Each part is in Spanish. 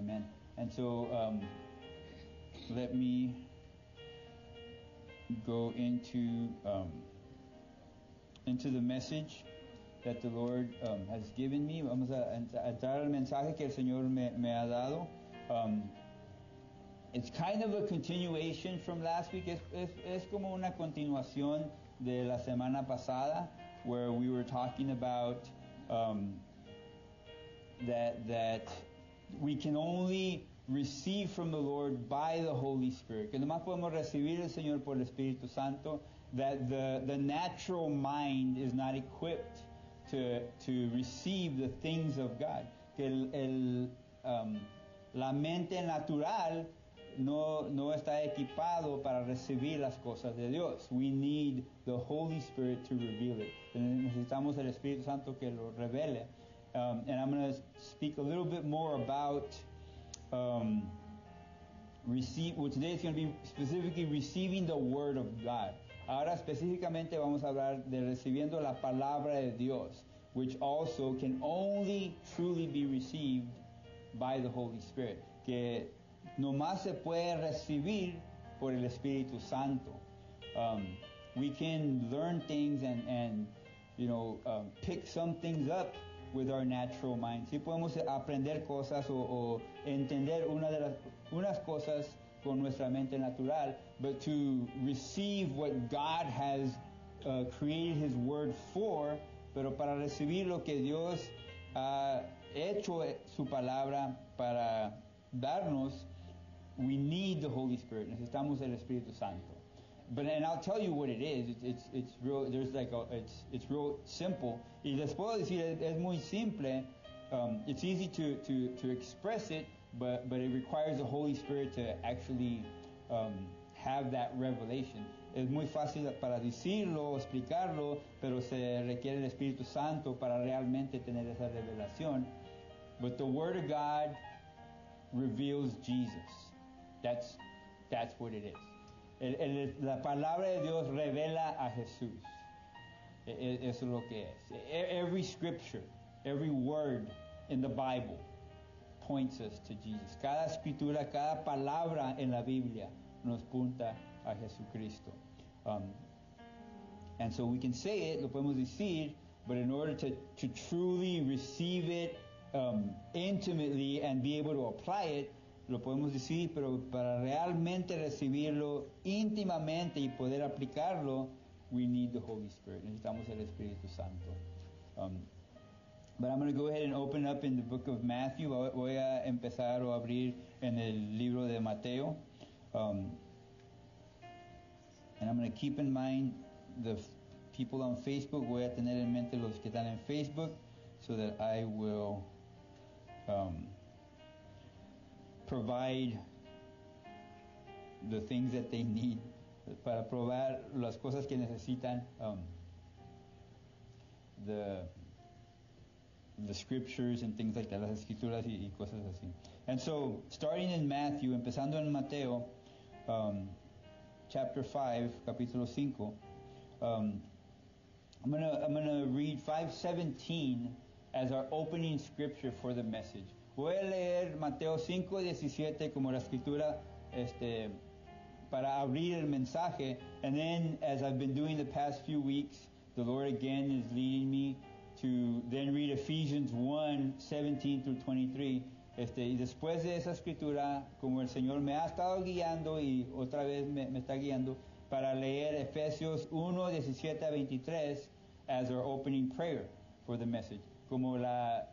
Amen. And so, let me go into the message that the Lord has given me. Vamos a entrar al mensaje que el Señor me ha dado. It's kind of a continuation from last week. Es como una continuación de la semana pasada, where we were talking about that we can only receive from the Lord by the Holy Spirit. Que nomás podemos recibir el Señor por el Espíritu Santo. That the natural mind is not equipped to receive the things of God. Que la mente natural no está equipado para recibir las cosas de Dios. We need the Holy Spirit to reveal it. Necesitamos el Espíritu Santo que lo revele. And I'm going to speak a little bit more about today is going to be specifically receiving the Word of God. Ahora específicamente vamos a hablar de recibiendo la palabra de Dios, which also can only truly be received by the Holy Spirit. Que nomás se puede recibir por el Espíritu Santo. We can learn things and pick some things up with our natural mind. Sí podemos aprender cosas o entender unas cosas con nuestra mente natural, but to receive what God has created His Word for, pero para recibir lo que Dios ha hecho su palabra para darnos, we need the Holy Spirit. Necesitamos el Espíritu Santo. And I'll tell you what it is. It's real. It's real simple. Y les puedo decir es muy simple. It's easy to express it, but it requires the Holy Spirit to actually have that revelation. Es muy fácil para decirlo, explicarlo, pero se requiere el Espíritu Santo para realmente tener esa revelación. But the Word of God reveals Jesus. That's what it is. La palabra de Dios revela a Jesús. Eso es lo que es. Every scripture, every word in the Bible points us to Jesus. Cada escritura, cada palabra en la Biblia nos punta a Jesucristo. And so we can say it, lo podemos decir, but in order to truly receive it intimately and be able to apply it, lo podemos decir, pero para realmente recibirlo íntimamente y poder aplicarlo, we need the Holy Spirit. Necesitamos el Espíritu Santo. But I'm going to go ahead and open up in the book of Matthew. Voy a empezar o abrir en el libro de Mateo. And I'm going to keep in mind the people on Facebook. Voy a tener en mente los que están en Facebook, so that I will provide the things that they need, para probar las cosas que necesitan, the scriptures and things like that, las escrituras y cosas así. And so, starting in Matthew, empezando en Mateo, chapter 5, capítulo 5, I'm gonna read 5:17 as our opening scripture for the message. Voy a leer Mateo 5:17 como la escritura para abrir el mensaje. And then, as I've been doing the past few weeks, the Lord again is leading me to then read Ephesians 1:17 through 23. Y después de esa escritura, como el Señor me ha estado guiando y otra vez me está guiando, para leer Efesios 1:17 a 23 as our opening prayer for the message, como la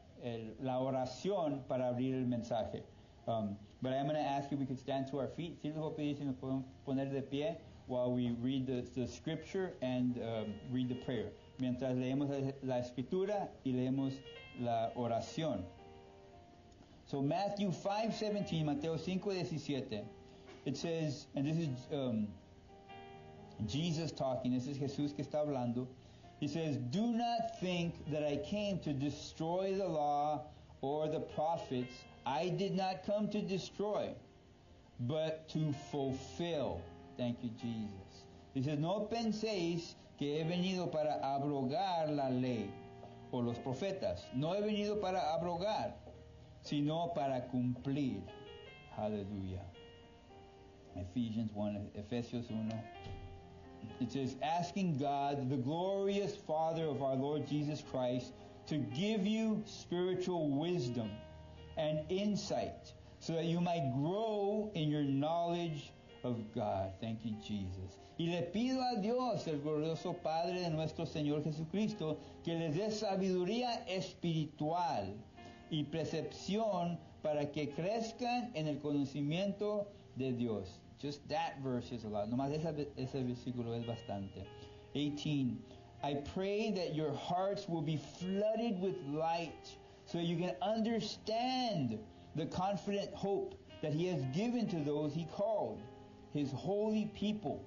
oración para abrir el mensaje. But I'm going to ask you if we could stand to our feet. Si les voy a pedir si nos podemos poner de pie while we read the scripture and read the prayer. Mientras leemos la escritura y leemos la oración. So Matthew 5:17, Mateo 5:17, it says, and this is Jesus talking, this is Jesús que está hablando. He says, "Do not think that I came to destroy the law or the prophets. I did not come to destroy, but to fulfill." Thank you, Jesus. He says, "No penséis que he venido para abrogar la ley o los profetas. No he venido para abrogar, sino para cumplir. Hallelujah. Efesios 1. It says, asking God, the glorious Father of our Lord Jesus Christ, to give you spiritual wisdom and insight, so that you might grow in your knowledge of God. Thank you, Jesus. Y le pido a Dios, el glorioso Padre de nuestro Señor Jesucristo, que les dé sabiduría espiritual y percepción para que crezcan en el conocimiento de Dios. Just that verse is a lot. Nomás ese versículo es bastante. 18. I pray that your hearts will be flooded with light, so that you can understand the confident hope that He has given to those He called, His holy people,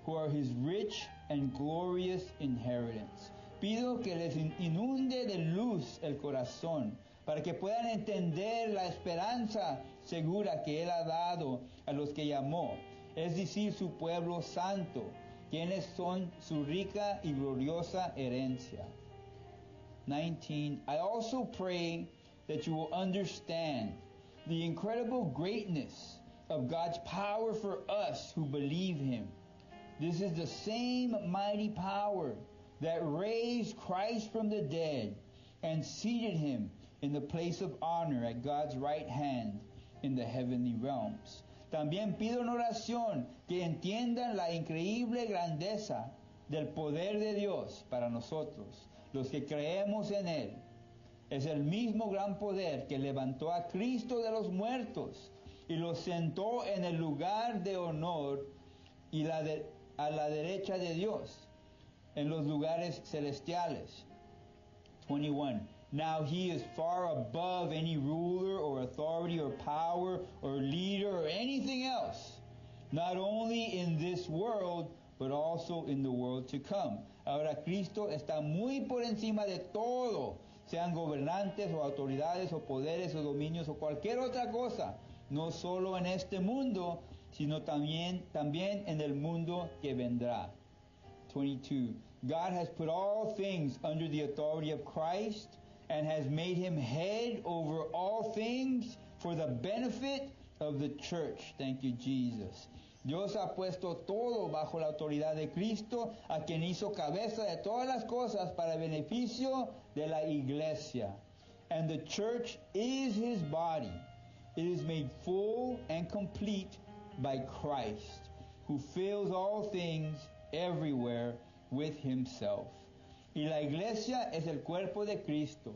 who are His rich and glorious inheritance. Pido que les inunde de luz el corazón, para que puedan entender la esperanza segura que Él ha dado a los que llamó, es decir, su pueblo santo, quienes son su rica y gloriosa herencia. 19. I also pray that you will understand the incredible greatness of God's power for us who believe Him. This is the same mighty power that raised Christ from the dead and seated Him in the place of honor at God's right hand in the heavenly realms. También pido en oración que entiendan la increíble grandeza del poder de Dios para nosotros, los que creemos en Él. Es el mismo gran poder que levantó a Cristo de los muertos y lo sentó en el lugar de honor y a la derecha de Dios, en los lugares celestiales. 21. Now He is far above any ruler or authority or power or leader or anything else, not only in this world, but also in the world to come. Ahora Cristo está muy por encima de todo, sean gobernantes o autoridades o poderes o dominios o cualquier otra cosa, no solo en este mundo, sino también en el mundo que vendrá. 22. God has put all things under the authority of Christ and has made Him head over all things for the benefit of the church. Thank you, Jesus. Dios ha puesto todo bajo la autoridad de Cristo, a quien hizo cabeza de todas las cosas para el beneficio de la iglesia. And the church is His body. It is made full and complete by Christ, who fills all things everywhere with Himself. Y la iglesia es el cuerpo de Cristo.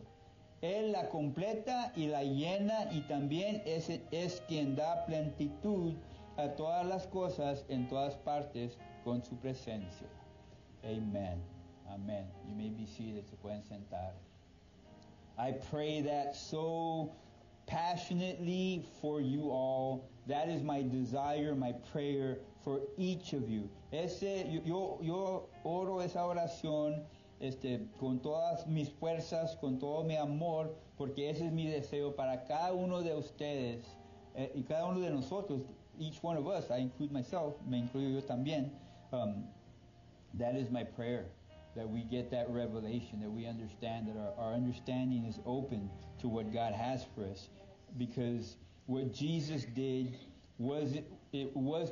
Él la completa y la llena, y también es quien da plenitud a todas las cosas en todas partes con su presencia. Amen. Amen. You may be seated. Se pueden sentar. I pray that so passionately for you all. That is my desire, my prayer for each of you. Yo oro esa oración con todas mis fuerzas, con todo mi amor, porque ese es mi deseo para cada uno de ustedes y cada uno de nosotros. Each one of us, I include myself, me incluyo yo también. That is my prayer, that we get that revelation, that we understand, that our understanding is open to what God has for us. Because what Jesus did was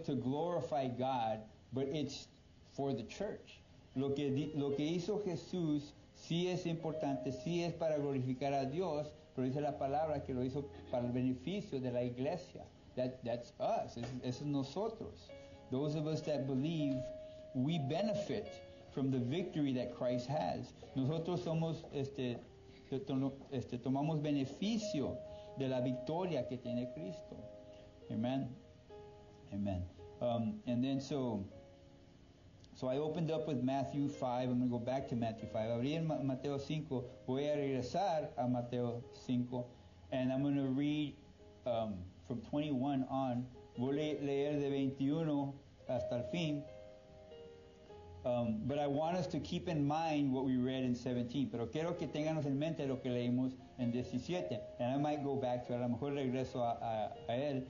to glorify God, but it's for the church. Lo que hizo Jesús sí es importante, sí es para glorificar a Dios, pero dice la palabra que lo hizo para el beneficio de la iglesia. That's us. Es nosotros. Those of us that believe, we benefit from the victory that Christ has. Nosotros somos tomamos beneficio de la victoria que tiene Cristo. Amen. Amen. And then so I opened up with Matthew 5. I'm going to go back to Matthew 5. Abrí en Mateo 5. Voy a regresar a Mateo 5. And I'm going to read from 21 on. Voy a leer de 21 hasta el fin. But I want us to keep in mind what we read in 17. Pero quiero que tengamos en mente lo que leímos en 17. And I might go back to it. A lo mejor regreso a él.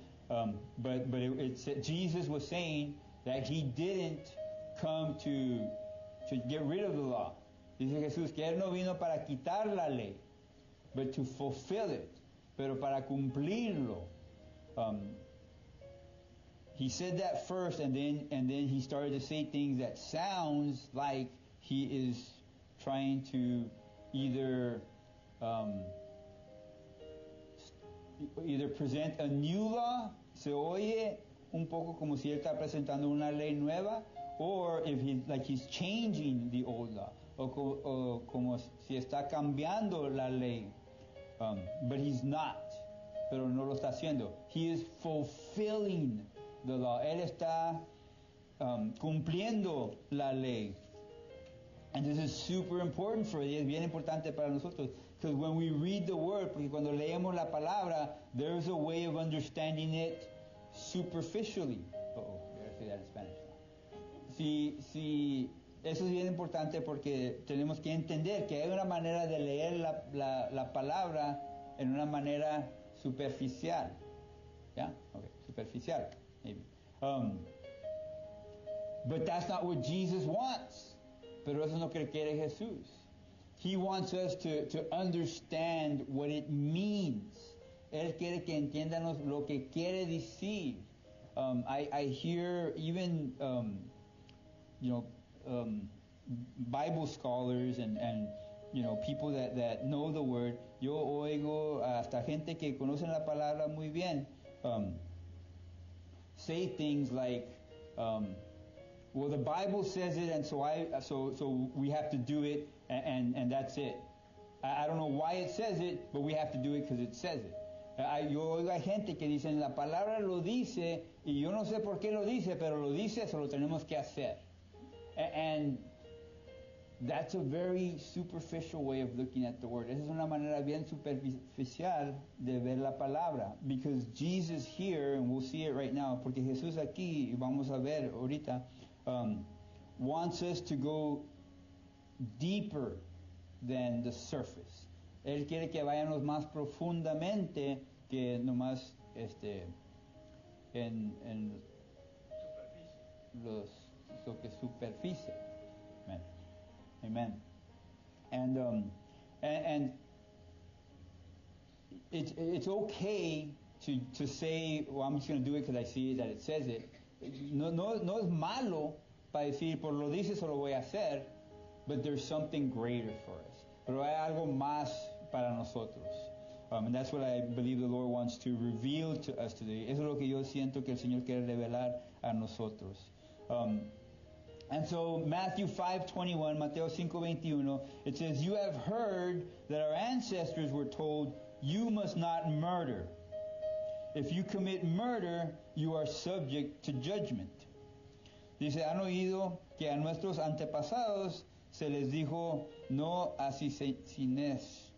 But Jesus was saying that He didn't come to get rid of the law. Dice Jesús que Él no vino para quitar la ley, but to fulfill it. pero para cumplirlo. He said that first, and then he started to say things that sounds like he is trying to either present a new law, se oye un poco como si él está presentando una ley nueva, or if he's changing the old law, o como si está cambiando la ley, but he's not, pero no lo está haciendo. He is fulfilling the law. Él está cumpliendo la ley. And this is super important for you. Es bien importante para nosotros. Because when we read the word, porque cuando leemos la palabra, there's a way of understanding it superficially. We gotta say that in Spanish. Si eso es bien importante porque tenemos que entender que hay una manera de leer la palabra en una manera superficial. ¿Ya? Okay, superficial, maybe. But that's not what Jesus wants. Pero eso es lo que quiere Jesús. He wants us to understand what it means. Él quiere que entiendamos lo que quiere decir. I hear even Bible scholars and people that know the word. Yo oigo hasta gente que conocen la palabra muy bien say things like, well, the Bible says it, and so we have to do it, and that's it. I don't know why it says it, but we have to do it because it says it. Yo oigo a gente que dicen, la palabra lo dice, y yo no sé por qué lo dice, pero lo dice, eso lo tenemos que hacer. And that's a very superficial way of looking at the word. Esa es una manera bien superficial de ver la palabra. Because Jesus here, and we'll see it right now, porque Jesús aquí, y vamos a ver ahorita, wants us to go deeper than the surface. Él quiere que vayamos más profundamente que nomás en lo que superficie. Amen. Amen. And it's okay to say, well, I'm just going to do it because I see that it says it. No es malo para decir, por lo dices o lo voy a hacer, but there's something greater for us. Pero hay algo más para nosotros. And that's what I believe the Lord wants to reveal to us today. Eso es lo que yo siento que el Señor quiere revelar a nosotros. And so Matthew 5:21, Mateo 5:21, it says, you have heard that our ancestors were told, you must not murder. If you commit murder, you are subject to judgment. Dice, han oído que a nuestros antepasados se les dijo, no asesines.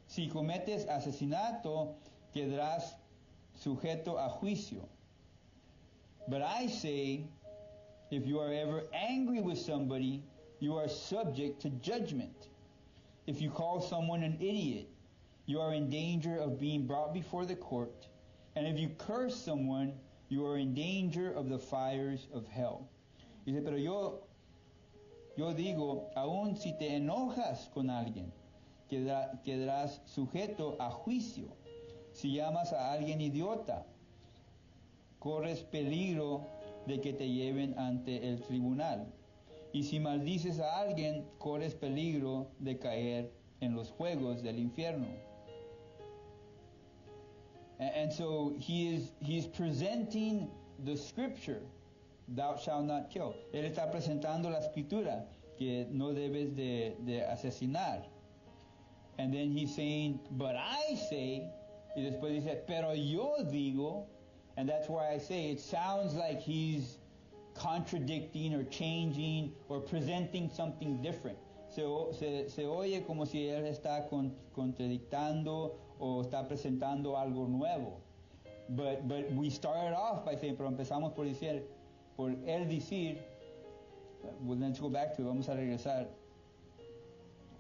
Si cometes asesinato, quedarás sujeto a juicio. But I say, if you are ever angry with somebody, you are subject to judgment. If you call someone an idiot, you are in danger of being brought before the court. And if you curse someone, you are in danger of the fires of hell. Dice, pero yo digo, aun si te enojas con alguien, quedarás sujeto a juicio. Si llamas a alguien idiota, corres peligro de que te lleven ante el tribunal. Y si maldices a alguien, corres peligro de caer en los fuegos del infierno. And so he is presenting the scripture, thou shalt not kill. Él está presentando la escritura, que no debes de asesinar. And then he's saying, but I say, y después dice, pero yo digo. And that's why I say it sounds like he's contradicting or changing or presenting something different. Se oye como si él está contradictando o está presentando algo nuevo. But we started off by saying, pero empezamos por él decir, well, let's go back to it, vamos a regresar.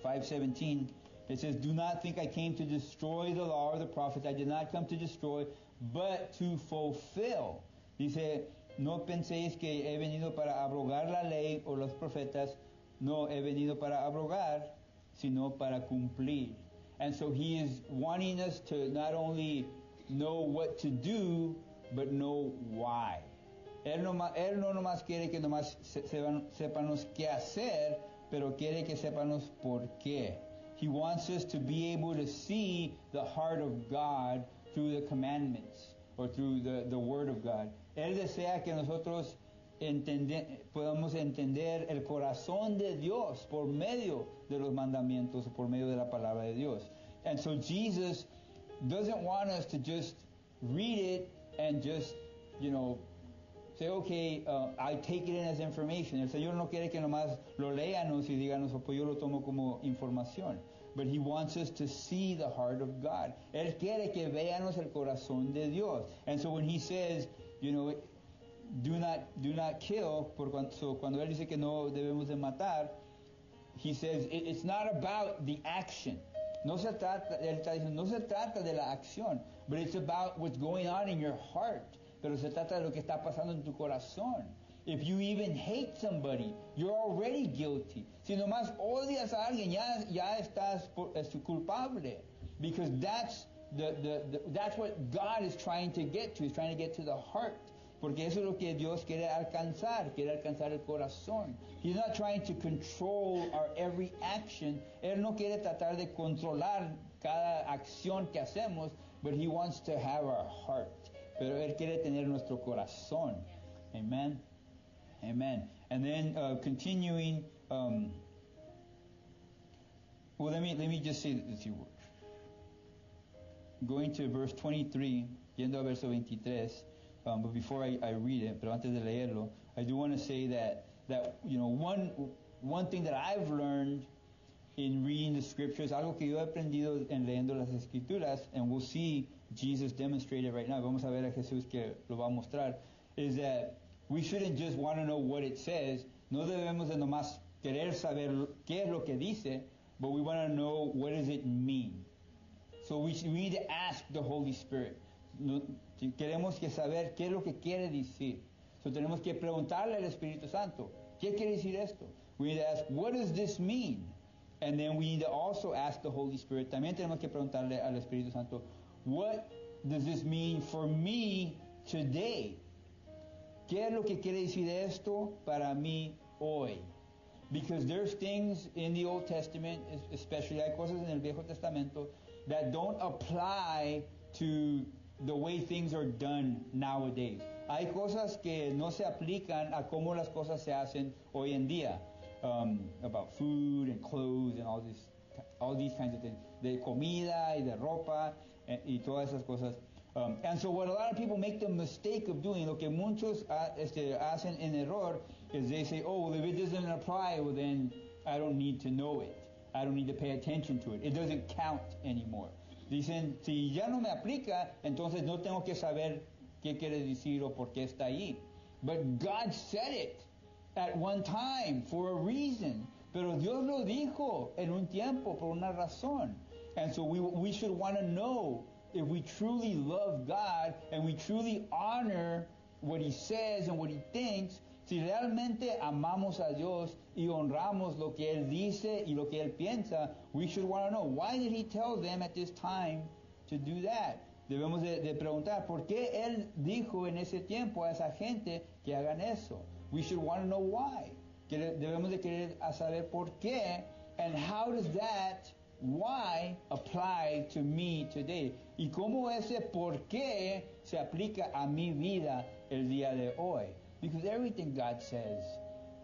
5:17, it says, do not think I came to destroy the law or the prophets. I did not come to destroy, but to fulfill. Dice, no penséis que he venido para abrogar la ley o los profetas. No, he venido para abrogar, sino para cumplir. And so he is wanting us to not only know what to do, but know why. Él no nomás quiere que nomás sépanos qué hacer, pero quiere que sépanos por qué. He wants us to be able to see the heart of God through the commandments or through the Word of God. Él desea que nosotros podamos entender el corazón de Dios por medio de los mandamientos, por medio de la palabra de Dios. And so Jesus doesn't want us to just read it and just, say, okay, I take it in as information. El Señor no quiere que nomás lo leanos y díganos, pues yo lo tomo como información. But He wants us to see the heart of God. Él quiere que veamos el corazón de Dios. And so when He says, do not kill, so cuando Él dice que no debemos de matar, He says it's not about the action. Él está diciendo, no se trata de la acción, but it's about what's going on in your heart. Pero se trata de lo que está pasando en tu corazón. If you even hate somebody, you're already guilty. Si nomás odias a alguien, ya estás culpable. Because that's what God is trying to get to. He's trying to get to the heart. Porque eso es lo que Dios quiere alcanzar el corazón. He's not trying to control our every action. Él no quiere tratar de controlar cada acción que hacemos, but He wants to have our heart. Pero Él quiere tener nuestro corazón. Amen. Amen. And then continuing, well, let me just say a few words. Going to verse 23, yendo a verso 23. But before I read it, pero antes de leerlo, I do want to say that one thing that I've learned in reading the scriptures, algo que yo he aprendido en leyendo las escrituras, and we'll see Jesus demonstrated right now. Vamos a ver a Jesús que lo va a mostrar. Is that we shouldn't just want to know what it says. No debemos de nomás querer saber qué es lo que dice, but we want to know what does it mean. So we need to ask the Holy Spirit. Queremos que saber qué es lo que quiere decir. So tenemos que preguntarle al Espíritu Santo, ¿qué quiere decir esto? We need to ask, what does this mean? And then we need to also ask the Holy Spirit. También tenemos que preguntarle al Espíritu Santo, what does this mean for me today? ¿Qué es lo que quiere decir esto para mí hoy? Because there's things in the Old Testament, especially hay cosas en el Viejo Testamento that don't apply to the way things are done nowadays. Hay cosas que no se aplican a cómo las cosas se hacen hoy en día. About food and clothes and all these kinds of things. De comida y de ropa y todas esas cosas. And so what a lot of people make the mistake of doing, lo que muchos hacen en error, is they say, oh, well, if it doesn't apply, well, then I don't need to know it. I don't need to pay attention to it. It doesn't count anymore. Dicen, si ya no me aplica, entonces no tengo que saber qué quiere decir o por qué está ahí. But God said it at one time for a reason. Pero Dios lo dijo en un tiempo por una razón. And so we should want to know if we truly love God and we truly honor what He says and what He thinks, si realmente amamos a Dios y honramos lo que Él dice y lo que Él piensa, we should want to know, why did He tell them at this time to do that? Debemos de preguntar, ¿por qué Él dijo en ese tiempo a esa gente que hagan eso? We should want to know why. Debemos de querer saber por qué, and how does that why apply to me today? Y cómo ese por qué se aplica a mi vida el día de hoy. Because everything God says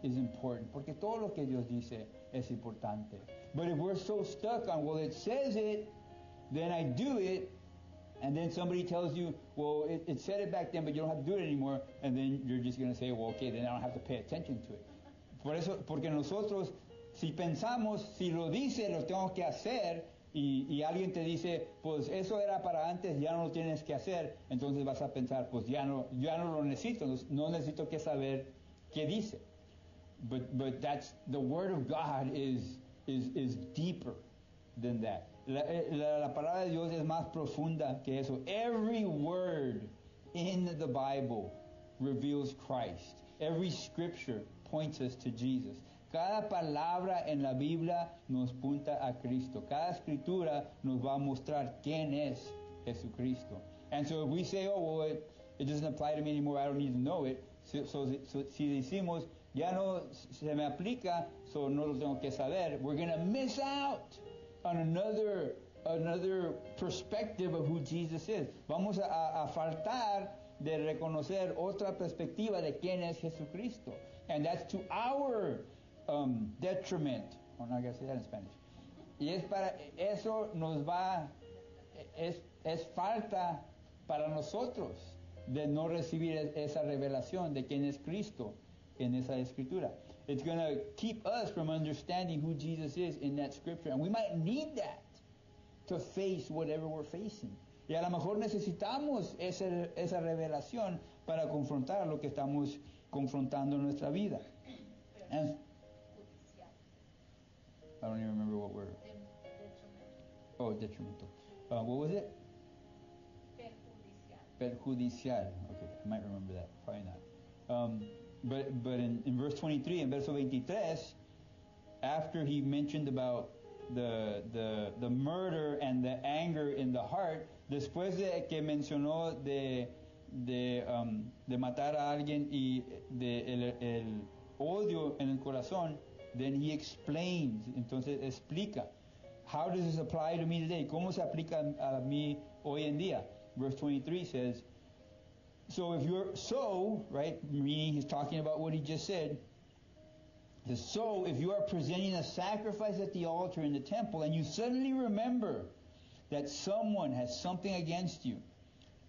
is important. Porque todo lo que Dios dice es importante. But if we're so stuck on, well, it says it, then I do it, and then somebody tells you, well, it said it back then, but you don't have to do it anymore, and then you're just going to say, well, okay, then I don't have to pay attention to it. Por eso, porque nosotros, si pensamos, si lo dice, lo tengo que hacer, y alguien te dice, pues eso era para antes, ya no lo tienes que hacer, entonces vas a pensar, pues ya no lo necesito, no necesito que saber qué dice. But that's, the Word of God is deeper than that. La palabra de Dios es más profunda que eso. Every word in the Bible reveals Christ. Every scripture points us to Jesus. Cada palabra en la Biblia nos punta a Cristo. Cada escritura nos va a mostrar quién es Jesucristo. And so if we say, oh, well, it doesn't apply to me anymore, I don't need to know it. So si decimos, ya no se me aplica, so no lo tengo que saber, we're going to miss out on another perspective of who Jesus is. Vamos a faltar de reconocer otra perspectiva de quién es Jesucristo. And that's to our detriment. Oh, no, I gotta say that in Spanish. Y es para eso nos va, es falta para nosotros de no recibir esa revelación de quién es Cristo en esa escritura. It's going to keep us from understanding who Jesus is in that scripture. And we might need that to face whatever we're facing. Y a lo mejor necesitamos esa revelación para confrontar lo que estamos confrontando en nuestra vida. And, I don't even remember what word. Oh, detrimental. What was it? Perjudicial. Okay, I might remember that. Probably not. But in verse 23, in verso 23, after he mentioned about the murder and the anger in the heart, después de que mencionó de matar a alguien y de el odio en el corazón, then he explains, entonces explica, how does this apply to me today? ¿Cómo se aplica a mí hoy en día? Verse 23 says, right, meaning he's talking about what he just said. So, if you are presenting a sacrifice at the altar in the temple and you suddenly remember that someone has something against you,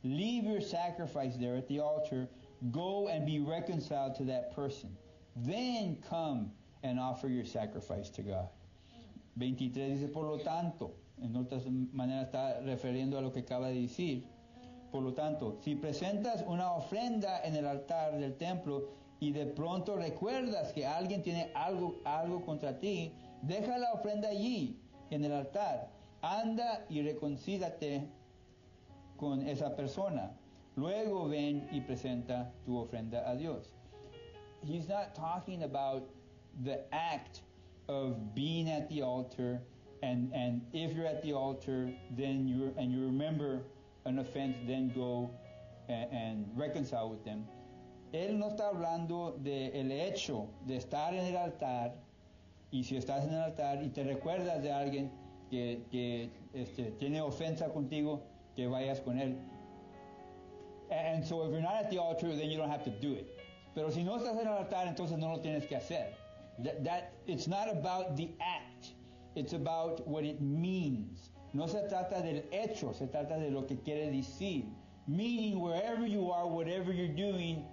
leave your sacrifice there at the altar, go and be reconciled to that person. Then come and offer your sacrifice to God. 23 dice, por lo tanto, en otras maneras está refiriendo a lo que acaba de decir. Por lo tanto, si presentas una ofrenda en el altar del templo y de pronto recuerdas que alguien tiene algo contra ti, deja la ofrenda allí, en el altar. Anda y reconcíliate con esa persona. Luego ven y presenta tu ofrenda a Dios. He's not talking about the act of being at the altar, and if you're at the altar, then you remember an offense, then go and reconcile with them. Él no está hablando del hecho de estar en el altar, y si estás en el altar y te recuerdas de alguien que tiene ofensa contigo, que vayas con él. And so if you're not at the altar, then you don't have to do it. Pero si no estás en el altar, entonces no lo tienes que hacer. That it's not about the act, it's about what it means. No se trata del hecho, se trata de lo que quiere decir. Meaning, wherever you are, whatever you're doing,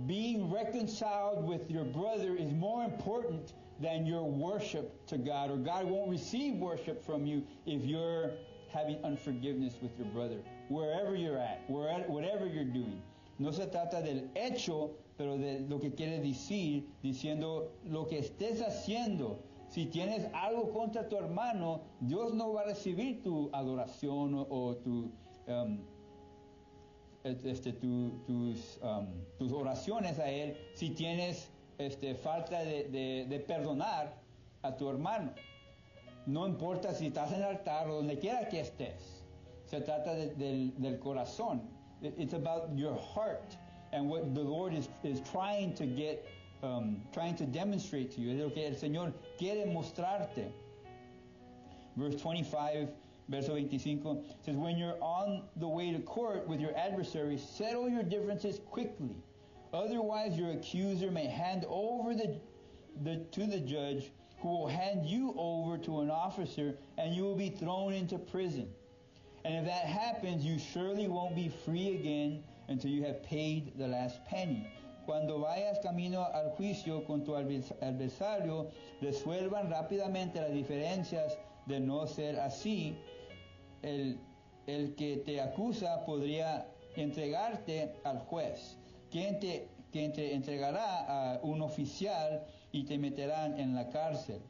being reconciled with your brother is more important than your worship to God, or God won't receive worship from you if you're having unforgiveness with your brother. Wherever you're at, whatever you're doing. No se trata del hecho, pero de lo que quiere decir, diciendo lo que estés haciendo. Si tienes algo contra tu hermano, Dios no va a recibir tu adoración o tus oraciones a Él si tienes falta de perdonar a tu hermano. No importa si estás en el altar o donde quiera que estés. Se trata del corazón. It's about your heart and what the Lord is trying to get, trying to demonstrate to you. Es lo que el Señor quiere mostrarte. Verse 25, verso 25 says, when you're on the way to court with your adversary, settle your differences quickly. Otherwise, your accuser may hand over to the judge, who will hand you over to an officer, and you will be thrown into prison. And if that happens, you surely won't be free again until you have paid the last penny. Cuando vayas camino al juicio con tu adversario, resuelvan rápidamente las diferencias. De no ser así, el que te acusa podría entregarte al juez, quien te entregará a un oficial y te meterán en la cárcel.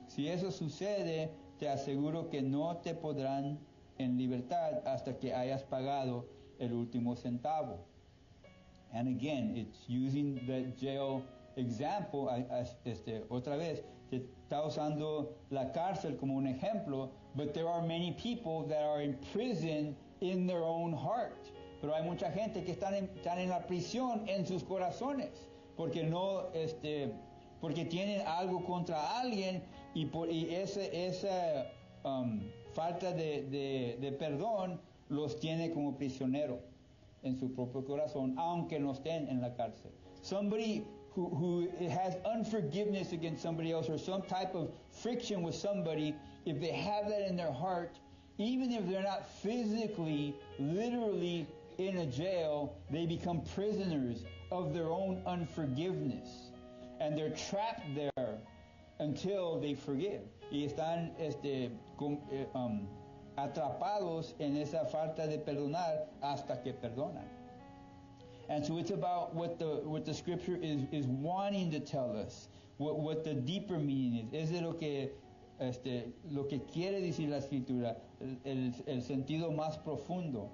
Si eso sucede, te aseguro que no te pondrán en libertad hasta que hayas pagado el último centavo. And again, it's using the jail example, otra vez, se está usando la cárcel como un ejemplo, but there are many people that are in prison in their own heart. Pero hay mucha gente que están en la prisión en sus corazones, porque porque tienen algo contra alguien y esa falta de perdón los tiene como prisioneros en su propio corazón, aunque no estén en la cárcel. Somebody who has unforgiveness against somebody else or some type of friction with somebody, if they have that in their heart, even if they're not physically, literally in a jail, they become prisoners of their own unforgiveness. And they're trapped there until they forgive. Y están atrapados en esa falta de perdonar hasta que perdonan. And so it's about what the scripture is wanting to tell us, what the deeper meaning is. Es de lo que quiere decir la escritura, el sentido más profundo.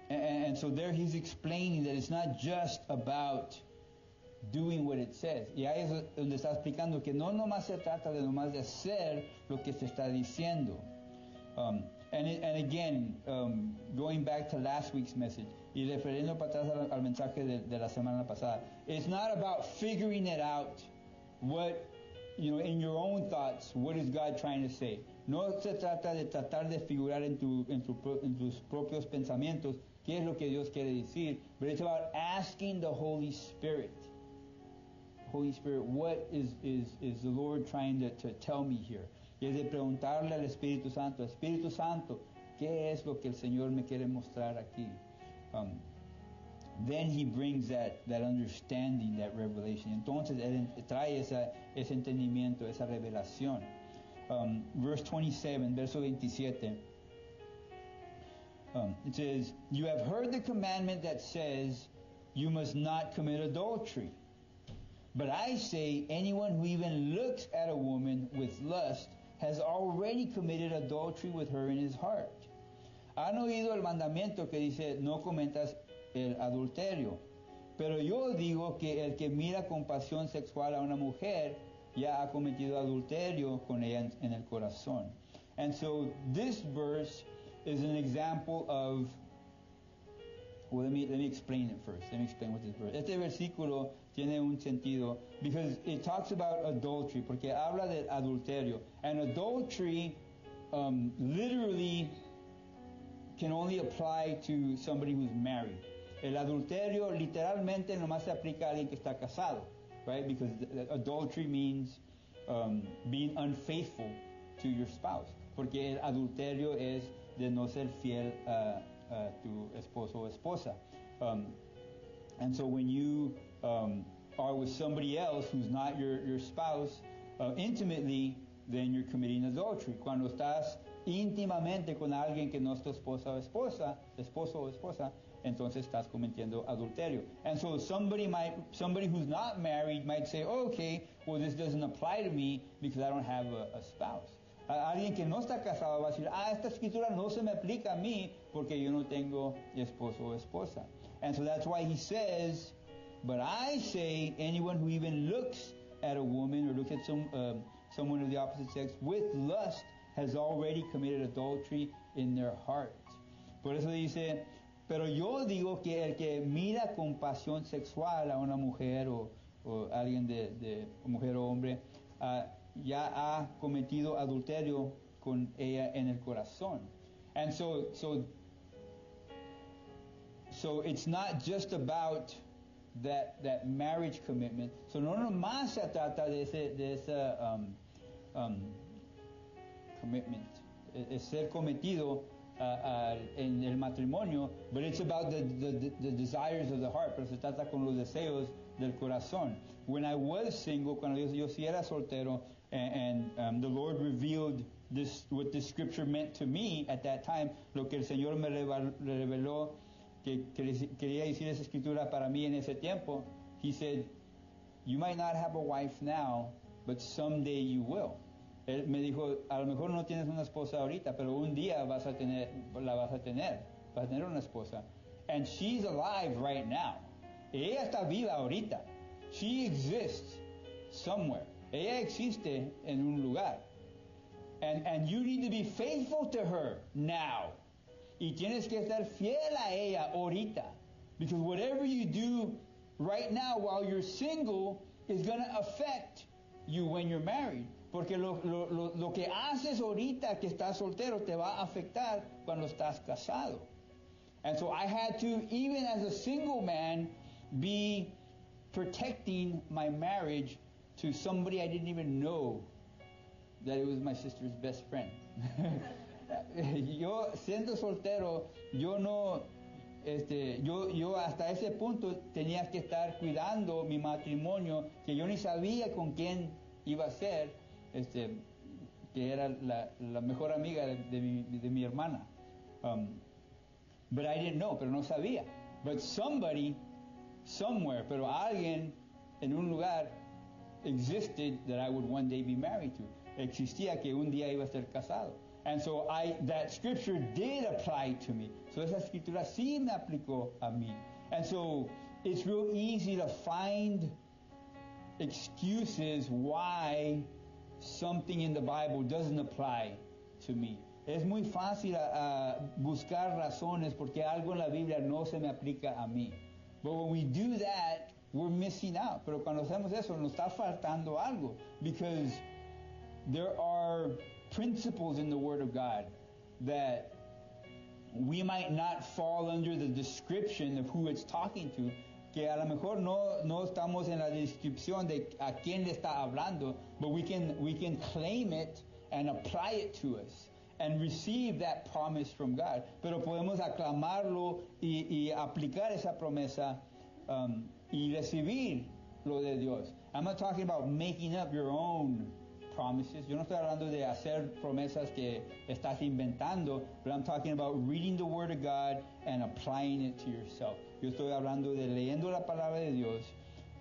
And so there he's explaining that it's not just about doing what it says. Y ahí es donde está explicando que no nomás se trata de nomás de hacer lo que se está diciendo. And again, going back to last week's message, y refiriendo para atrás al mensaje de la semana pasada, it's not about figuring it out, what, in your own thoughts, what is God trying to say. No se trata de tratar de figurar en tus propios pensamientos qué es lo que Dios quiere decir, but it's about asking the Holy Spirit. Holy Spirit, what is the Lord trying to tell me here? Y es de preguntarle al Espíritu Santo, Espíritu Santo, ¿qué es lo que el Señor me quiere mostrar aquí? Then he brings that understanding, that revelation. Entonces él trae ese entendimiento, esa revelación. Verse 27, verso 27. It says, "You have heard the commandment that says, you must not commit adultery. But I say, anyone who even looks at a woman with lust has already committed adultery with her in his heart. Han oído el mandamiento que dice, no cometas el adulterio. Pero yo digo que el que mira con pasión sexual a una mujer ya ha cometido adulterio con ella en el corazón." And so this verse is an example of, well, let me explain it first. Let me explain what this verse. Este versículo tiene un sentido because it talks about adultery, porque habla de adulterio. And adultery literally can only apply to somebody who's married. El adulterio literalmente nomás se aplica a alguien que está casado, right? Because adultery means being unfaithful to your spouse. Porque el adulterio es de no ser fiel a tu esposo o esposa. And so when you are with somebody else who's not your spouse intimately, then you're committing adultery. Cuando estás íntimamente con alguien que no es tu esposo o esposa, entonces estás cometiendo adulterio. And so somebody who's not married might say, oh, okay, well, this doesn't apply to me because I don't have a spouse. Alguien que no está casado va a decir, esta escritura no se me aplica a mí porque yo no tengo esposo o esposa. And so that's why he says, but I say, anyone who even looks at a woman or looks at someone of the opposite sex with lust has already committed adultery in their heart. Por eso dice, pero yo digo que el que mira con pasión sexual a una mujer o alguien de mujer o hombre, ya ha cometido adulterio con ella en el corazón. And so it's not just about that marriage commitment. So no nomás se trata de ese commitment, es ser cometido en el matrimonio, but it's about the desires of the heart, pero se trata con los deseos del corazón. When I was single, cuando yo sí era soltero, and the Lord revealed what this scripture meant to me at that time, lo que el Señor me reveló que quería decir esa escritura para mí en ese tiempo, He said, you might not have a wife now, but someday you will. Él me dijo, a lo mejor no tienes una esposa ahorita, pero un día vas a tener una esposa. And she's alive right now. Ella está viva ahorita. She exists somewhere. Ella existe en un lugar. And you need to be faithful to her now. Y tienes que estar fiel a ella ahorita. Because whatever you do right now while you're single is going to affect you when you're married. Porque lo que haces ahorita que estás soltero te va a afectar cuando estás casado. And so I had to, even as a single man, be protecting my marriage to somebody I didn't even know that it was my sister's best friend. Yo, siendo soltero, yo hasta ese punto tenía que estar cuidando mi matrimonio, que yo ni sabía con quién iba a ser, que era la mejor amiga de mi hermana. But I didn't know, pero no sabía. But somebody, somewhere, pero alguien en un lugar existed that I would one day be married to. Existía que un día iba a ser casado. And so that scripture did apply to me. So esa escritura sí me aplicó a mí. And so it's real easy to find excuses why something in the Bible doesn't apply to me. Es muy fácil buscar razones porque algo en la Biblia no se me aplica a mí. But when we do that, we're missing out. Pero cuando hacemos eso, nos está faltando algo. Because there are principles in the Word of God that we might not fall under the description of who it's talking to, que a lo mejor no estamos en la descripción de a quién le está hablando, but we can claim it and apply it to us and receive that promise from God. Pero podemos aclamarlo y aplicar esa promesa y recibir lo de Dios. I'm not talking about making up your own promises. Yo no estoy hablando de hacer promesas que estás inventando, but I'm talking about reading the Word of God and applying it to yourself. Yo estoy hablando de leyendo la palabra de Dios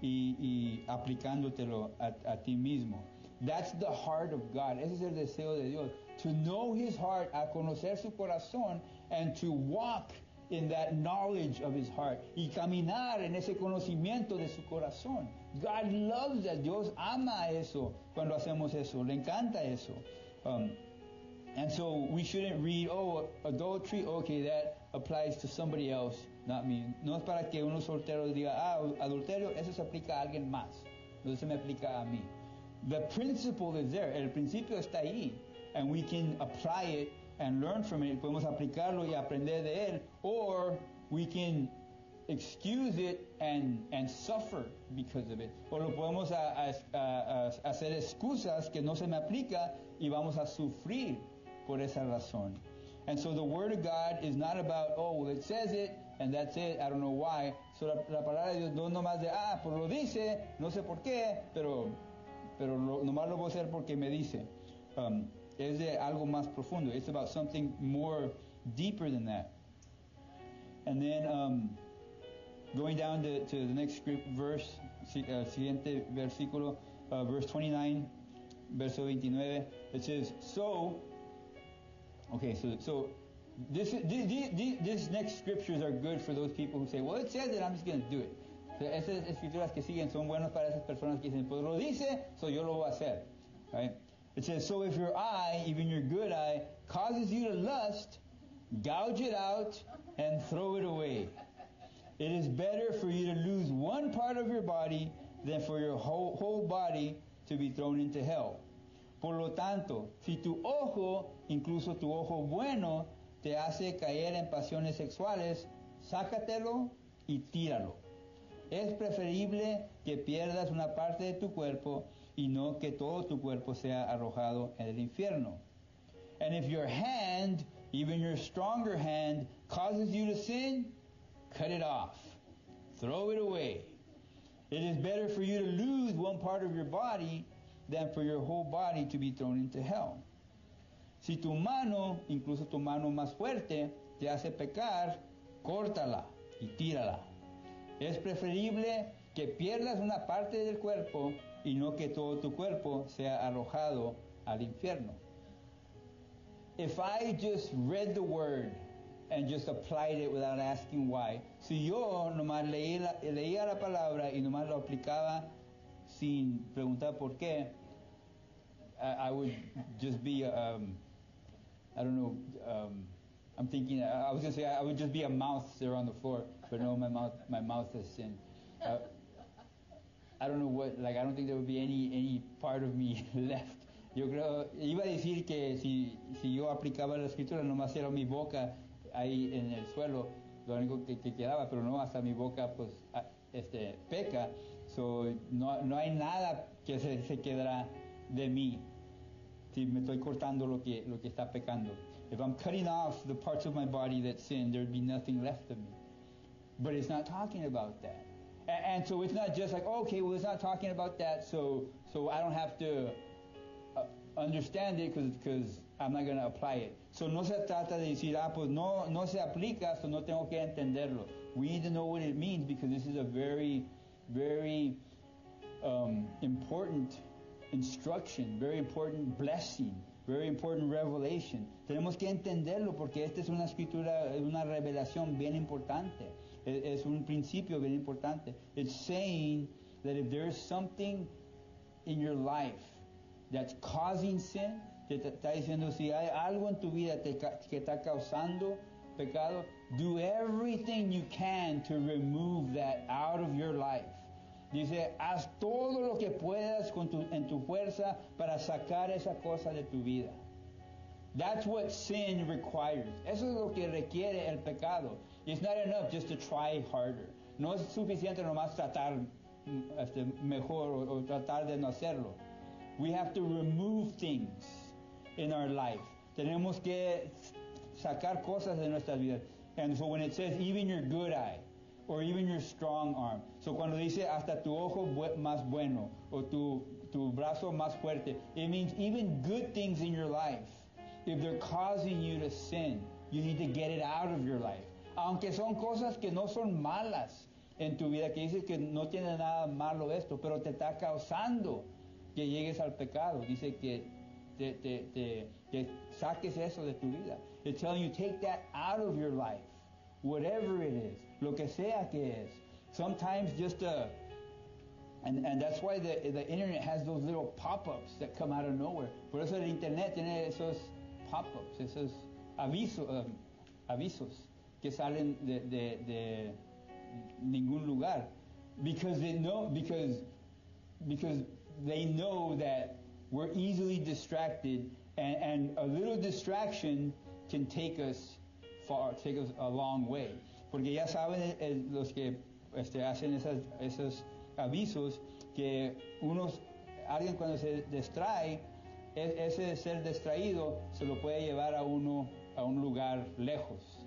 y aplicándotelo a ti mismo. That's the heart of God. Ese es el deseo de Dios. To know His heart, a conocer su corazón, and to walk in that knowledge of His heart. Y caminar en ese conocimiento de su corazón. God loves that. Dios ama eso cuando hacemos eso. Le encanta eso. And so we shouldn't read, adultery, okay, that applies to somebody else, not me. No es para que uno soltero diga, adulterio, eso se aplica a alguien más. No se me aplica a mí. The principle is there. El principio está ahí. And we can apply it and learn from it. Podemos aplicarlo y aprender de él. Or we can excuse it and suffer because of it. O lo podemos hacer excusas que no se me aplica y vamos a sufrir por esa razón. And so the Word of God is not about, it says it and that's it, I don't know why. So la palabra de Dios no nomás de, pues lo dice, no sé por qué, pero nomás lo voy a hacer porque me dice. Es de algo más profundo. It's about something more deeper than that. And then going down to the next verse, siguiente versículo, verse 29, verso 29, it says, so this next scriptures are good for those people who say, well, it says it, I'm just going to do it. So esas escrituras que siguen son buenas para esas personas que dicen, pues lo dice, so yo lo voy a hacer. Right? It says, so if your eye, even your good eye, causes you to lust, gouge it out and throw it away. It is better for you to lose one part of your body than for your whole body to be thrown into hell. Por lo tanto, si tu ojo, incluso tu ojo bueno, te hace caer en pasiones sexuales, sácatelo y tíralo. Es preferible que pierdas una parte de tu cuerpo y no que todo tu cuerpo sea arrojado en el infierno. And if your hand, even your stronger hand, causes you to sin, cut it off. Throw it away. It is better for you to lose one part of your body than for your whole body to be thrown into hell. Si tu mano, incluso tu mano más fuerte, te hace pecar, córtala y tírala. Es preferible que pierdas una parte del cuerpo y no que todo tu cuerpo sea arrojado al infierno. If I just read the word and just applied it without asking why. Si yo nomás leía la palabra y nomás lo aplicaba sin preguntar por qué, I would just be, I don't know, I'm thinking, I was going to say I would just be a mouse there on the floor, but no, my mouth has sinned. I don't know what, like, I don't think there would be any part of me left. Yo creo, iba a decir que si yo aplicaba la escritura, nomás era mi boca ahí en el suelo, lo único que quedaba, pero no, hasta mi boca, pues, peca. So, no hay nada que se quedará de mí si me estoy cortando lo que está pecando. If I'm cutting off the parts of my body that sin, there'd be nothing left of me. But it's not talking about that. And so it's not just like, okay, well, it's not talking about that, so I don't have to understand it because I'm not going to apply it. So no se trata de decir, pues no se aplica, so no tengo que entenderlo. We need to know what it means because this is a very, very important instruction, very important blessing, very important revelation. Tenemos que entenderlo porque esta es una escritura, una revelación bien importante. Es un principio bien importante. It's saying that if there's something in your life that's causing sin, te está diciendo si hay algo en tu vida que está causando pecado, do everything you can to remove that out of your life. Dice, haz todo lo que puedas en tu fuerza para sacar esa cosa de tu vida. That's what sin requires. Eso es lo que requiere el pecado. It's not enough just to try harder. No es suficiente nomás tratar mejor o tratar de no hacerlo. We have to remove things in our life. Tenemos que sacar cosas de nuestras vidas. And so when it says even your good eye, or even your strong arm. So cuando dice hasta tu ojo más bueno, o tu brazo más fuerte, it means even good things in your life. If they're causing you to sin, you need to get it out of your life. Aunque son cosas que no son malas en tu vida, que dices que no tiene nada malo esto, pero te está causando que llegues al pecado. Dice que te saques eso de tu vida. It's telling you take that out of your life. Whatever it is, lo que sea que es. Sometimes just and that's why the internet has those little pop-ups that come out of nowhere. Por eso el internet tiene esos pop-ups, esos avisos que salen de ningún lugar, because they know that we're easily distracted, and a little distraction can take us a long way. Porque ya saben los que hacen esos avisos que alguien cuando se distrae, ese ser distraído se lo puede llevar a uno a un lugar lejos,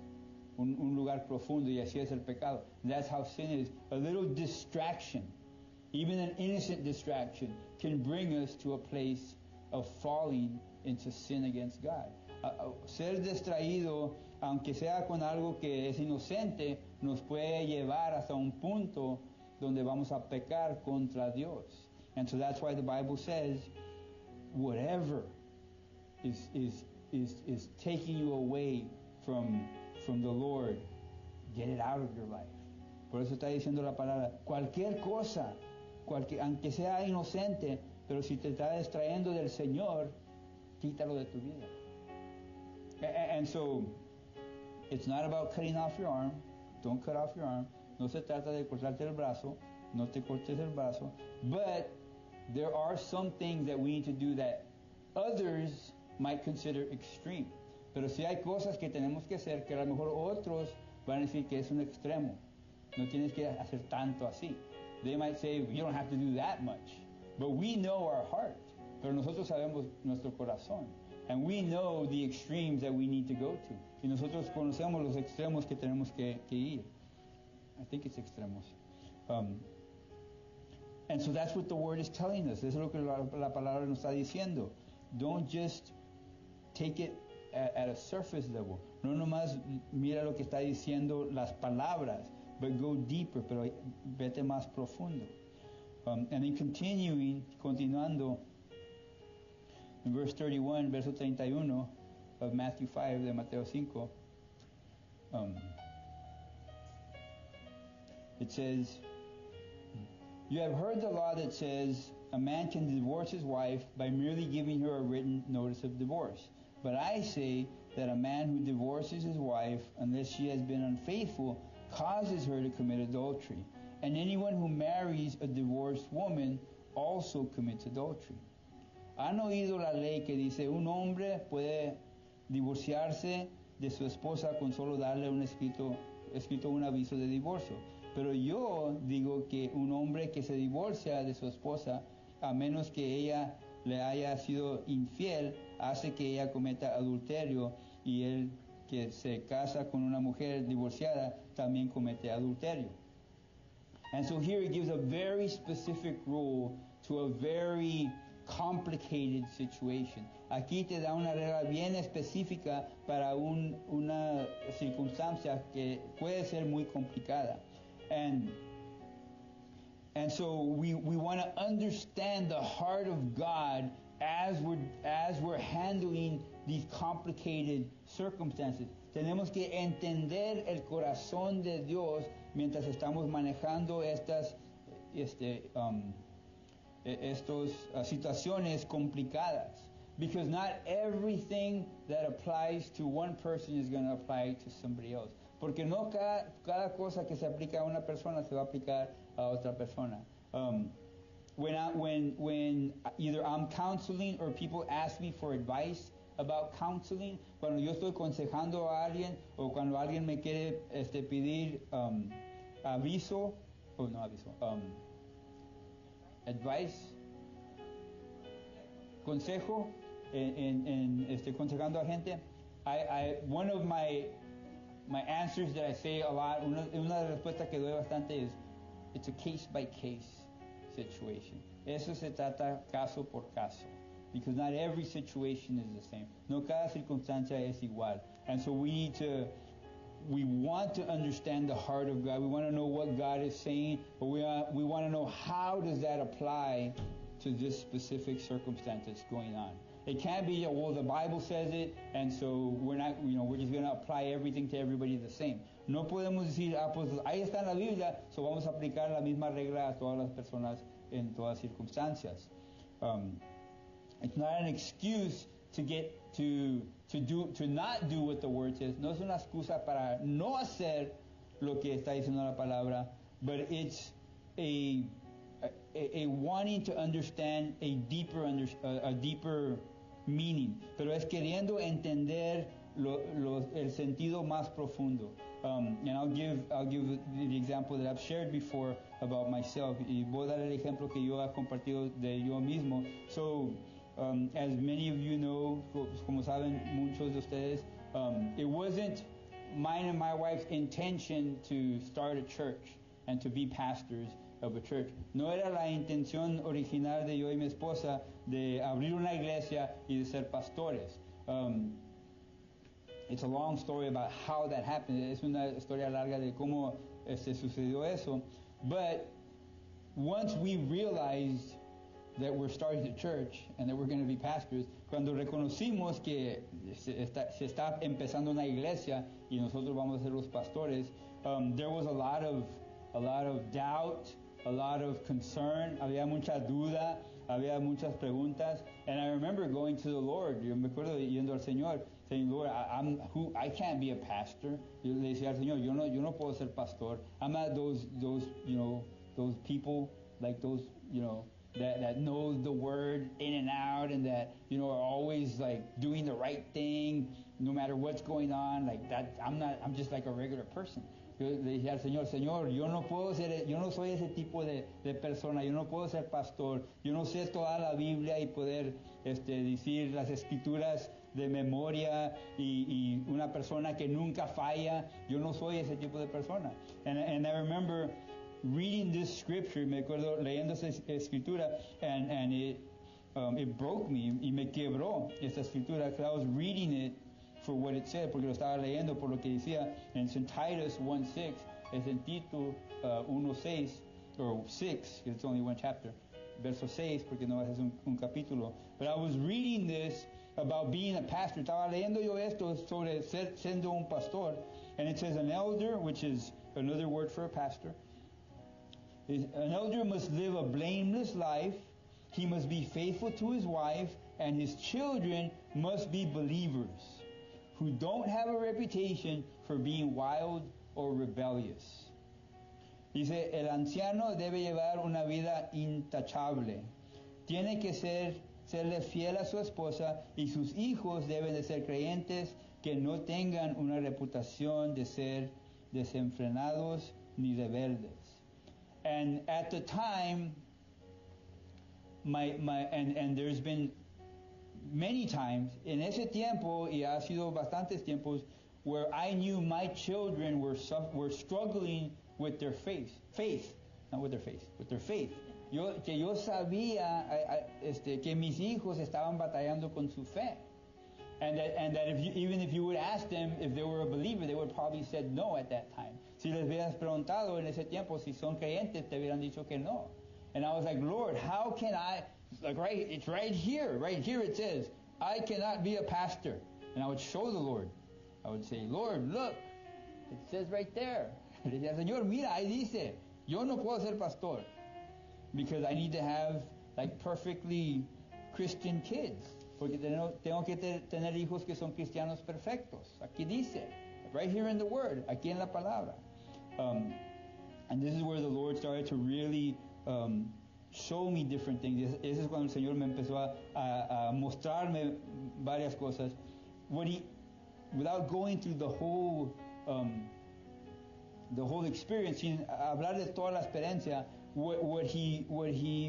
un lugar profundo, y así es el pecado. That's how sin is. A little distraction, even an innocent distraction, can bring us to a place of falling into sin against God. Ser distraído, aunque sea con algo que es inocente, nos puede llevar hasta un punto donde vamos a pecar contra Dios. And so that's why the Bible says, whatever is taking you away from the Lord, get it out of your life. Por eso está diciendo la palabra, cualquier cosa, aunque sea inocente, pero si te está distrayendo del Señor, quítalo de tu vida. And so, it's not about cutting off your arm. Don't cut off your arm. No se trata de cortarte el brazo. No te cortes el brazo. But there are some things that we need to do that others might consider extreme. Pero si hay cosas que tenemos que hacer que a lo mejor otros van a decir que es un extremo. No tienes que hacer tanto así. They might say, you don't have to do that much. But we know our heart. Pero nosotros sabemos nuestro corazón. And we know the extremes that we need to go to. Y nosotros conocemos los extremos que tenemos que ir. I think it's extremos. And so that's what the word is telling us. Eso es lo que la palabra nos está diciendo. Don't just take it at a surface level. No nomás mira lo que está diciendo las palabras, but go deeper, pero vete más profundo. And then continuando, in verse 31, verso 31 of Matthew 5, de Mateo 5, it says, you have heard the law that says a man can divorce his wife by merely giving her a written notice of divorce. But I say that a man who divorces his wife, unless she has been unfaithful, causes her to commit adultery. And anyone who marries a divorced woman also commits adultery. ¿Han oído la ley que dice un hombre puede divorciarse de su esposa con solo darle un escrito un aviso de divorcio? Pero yo digo que un hombre que se divorcia de su esposa, a menos que ella le haya sido infiel, hace que ella cometa adulterio, y él que se casa con una mujer divorciada también comete adulterio. And so here he gives a very specific rule to a very complicated situation. Aquí te da una regla bien específica para una circunstancia que puede ser muy complicada. And so we want to understand the heart of God as we're handling these complicated circumstances. Tenemos que entender el corazón de Dios mientras estamos manejando estas situaciones complicadas. Because not everything that applies to one person is going to apply to somebody else. Porque no cada cosa que se aplica a una persona se va a aplicar a otra persona. When either I'm counseling or people ask me for advice about counseling, cuando yo estoy aconsejando a alguien o cuando alguien me quiere pedir advice, consejo en aconsejando a gente, one of my answers that I say a lot, una de las respuestas que doy bastante es, it's a case by case situation. Eso se trata caso por caso. Because not every situation is the same. No cada circunstancia es igual. And so we want to understand the heart of God. We want to know what God is saying, but we want to know how does that apply to this specific circumstance that's going on. It can't be, well, the Bible says it, and so we're just going to apply everything to everybody the same. No podemos decir, pues ahí está en la Biblia, so vamos a aplicar la misma regla a todas las personas en todas circunstancias. It's not an excuse to not do what the word says. No es una excusa para no hacer lo que está diciendo la palabra, but it's a wanting to understand a deeper meaning. Pero es queriendo entender el sentido más profundo. And I'll give the example that I've shared before about myself. Y voy a dar el ejemplo que yo he compartido de yo mismo. So, as many of you know, como saben muchos de ustedes, it wasn't mine and my wife's intention to start a church and to be pastors of a church. No era la intención original de yo y mi esposa de abrir una iglesia y de ser pastores. It's a long story about how that happened. Es una historia larga de cómo sucedió eso. But once we realized that we're starting a church and that we're going to be pastors, cuando reconocimos que se está empezando una iglesia y nosotros vamos a ser los pastores, there was a lot of doubt, a lot of concern, había mucha duda, había muchas preguntas, and I remember going to the Lord. Yo me acuerdo yendo al Señor, saying, Lord, I can't be a pastor. Yo le decía al Señor, yo no puedo ser pastor. I'm not those people, like those, that knows the word in and out, and that are always like doing the right thing no matter what's going on, like that. I'm just like a regular person. Yo le decía al Señor, yo no soy ese tipo de persona, yo no puedo ser pastor, yo no sé toda la Biblia y poder decir las escrituras de memoria y una persona que nunca falla. Yo no soy ese tipo de persona. And I remember reading this scripture, me acuerdo leyendo esa escritura, and it broke me, y me quebró esta escritura, because I was reading it for what it said, porque lo estaba leyendo por lo que decía, and it's in Titus 1:6, es en Tito 1:6, or 6, because it's only one chapter. verso 6, porque no es un capítulo. But I was reading this about being a pastor. Estaba leyendo yo esto sobre siendo un pastor. And it says an elder, which is another word for a pastor. An elder must live a blameless life. He must be faithful to his wife, and his children must be believers who don't have a reputation for being wild or rebellious. Dice, el anciano debe llevar una vida intachable. Tiene que serle fiel a su esposa, y sus hijos deben de ser creyentes que no tengan una reputación de ser desenfrenados ni rebeldes. And at the time, and there's been many times, en ese tiempo, y ha sido bastantes tiempos, where I knew my children were struggling with their faith. Not with their faith, with their faith. Yo sabía que mis hijos estaban batallando con su fe. And that even if you would ask them if they were a believer, they would probably said no at that time. Si les hubieras preguntado en ese tiempo si son creyentes, te hubieran dicho que no. And I was like, Lord, how can I, it's right here it says, I cannot be a pastor. And I would show the Lord. I would say, Lord, look, it says right there. Le decía, Señor, mira, ahí dice, yo no puedo ser pastor. Because I need to have perfectly Christian kids. Porque tengo que tener hijos que son cristianos perfectos. Aquí dice, right here in the Word, aquí en la palabra. And this is where the Lord started to really show me different things. Ese es cuando el Señor me empezó a mostrarme varias cosas. Without going through the whole experience, sin hablar de toda la experiencia, what he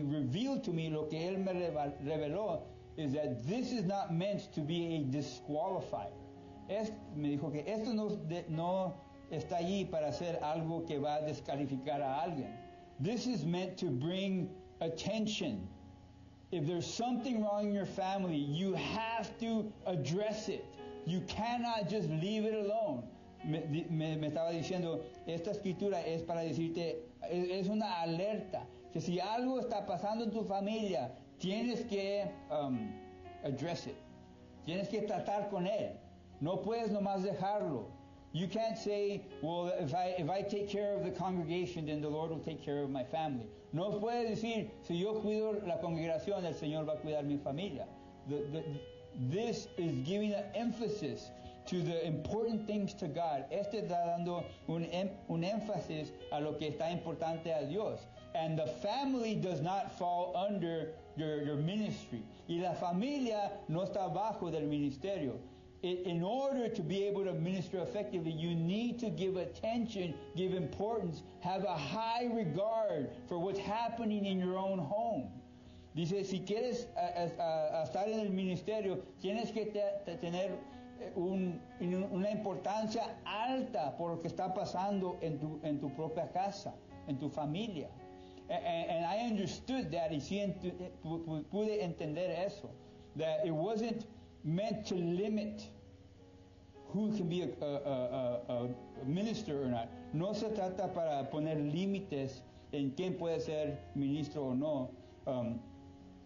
revealed to me, lo que él me reveló, is that this is not meant to be a disqualifier. Me dijo que esto no está allí para hacer algo que va a descalificar a alguien. This is meant to bring attention. If there's something wrong in your family, you have to address it. You cannot just leave it alone. Me estaba diciendo, esta escritura es para decirte, es una alerta, que si algo está pasando en tu familia, tienes que address it. Tienes que tratar con él. No puedes nomás dejarlo. You can't say, well, if I take care of the congregation, then the Lord will take care of my family. No puedes decir, si yo cuido la congregación, el Señor va a cuidar mi familia. This is giving an emphasis to the important things to God. Está dando un énfasis a lo que está importante a Dios. And the family does not fall under your ministry. Y la familia no está bajo del ministerio. In order to be able to minister effectively, you need to give attention, give importance, have a high regard for what's happening in your own home. Dice, si quieres estar en el ministerio, tienes que tener una importancia alta por lo que está pasando en tu propia casa, en tu familia. And I understood that, y sí pude entender eso, that it wasn't meant to limit who can be a minister or not. No se trata para poner límites en quién puede ser ministro o no.